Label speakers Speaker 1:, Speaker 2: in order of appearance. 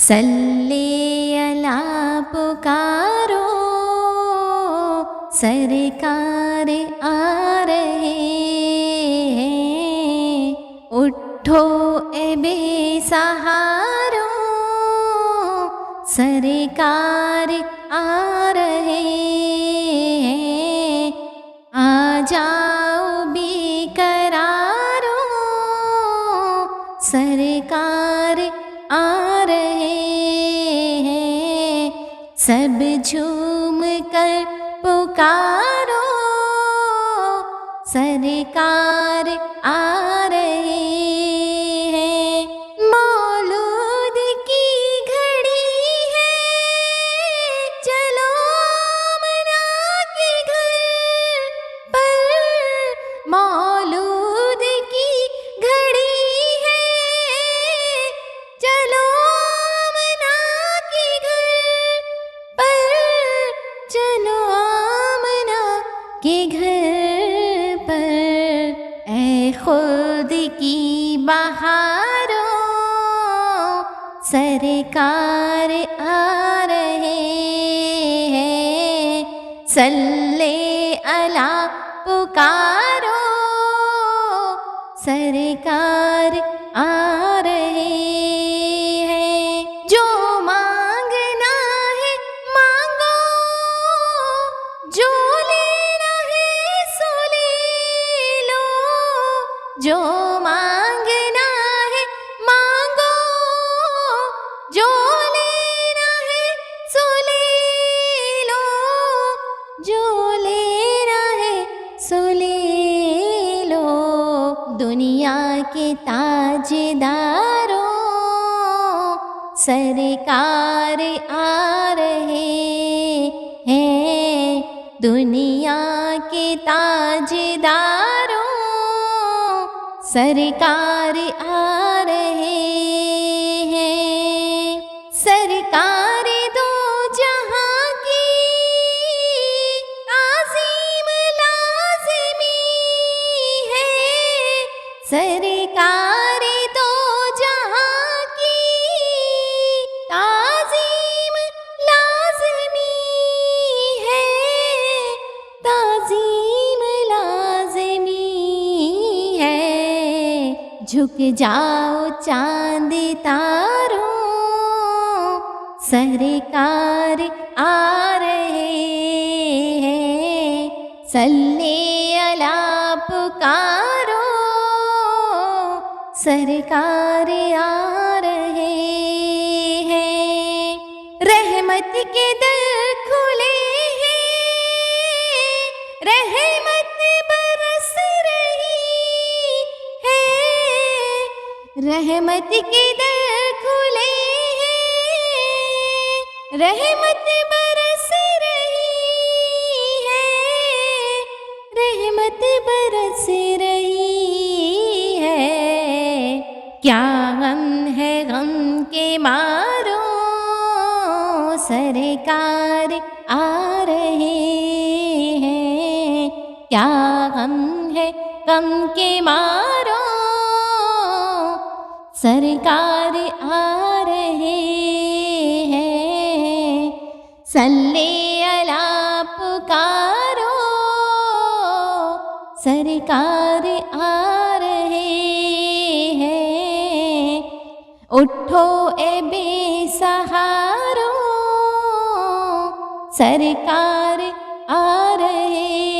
Speaker 1: सल्ले अला पुकारो, सरकार आ रहे हैं। उठो ए बेसहारो, सरकार आ रहे हैं। आ जाओ बेकरारो, सरकार आ रहे हैं। सब झूम कर पुकारो, सरकार आ रहे हैं। मौलूद की घड़ी है, चलो आमना के घर पर। मौलूद की घड़ी है, चलो आमना के घर पर। चलो आमना के घर पर। ऐ खुद की बहारों, सरकार आ रहे हैं। सल्ले अला पुकारो, सरकार आ रहे हैं। जो मांगना है मांगो, जो लेना है सो ले लो। जो मांगना है मांगो, जो लेना है सो ले लो। जो लेना है सो ले लो। दुनिया के ताजदारों, सरकार आ रहे हैं। दुनिया के ताजदारों, सरकार आ रहे हैं। सरकार दो जहां की ताज़ीम लाज़िमी है। सरकार दो जहां की ताज़ीम लाज़िमी है। ताज़ीम लाज़िमी है। झुक जाओ चांद तारों, सरकार आ रहे हैं। सल्ले अला पुकारो, सरकार आ रहे हैं। रहमत के दर खुले हैं, रहमत बरस रही है। रहमत के दर खुले हैं, रहमत बरस रही है। रहमत बरस रही है। क्या गम है गम के मारो, सरकार आ रहे हैं। क्या गम है गम के मारो, सरकार आ रहे हैं। सल्ले अला पुकारो, सरकार आ रहे हैं। उठो ए बेसहारो, सरकार आ रहे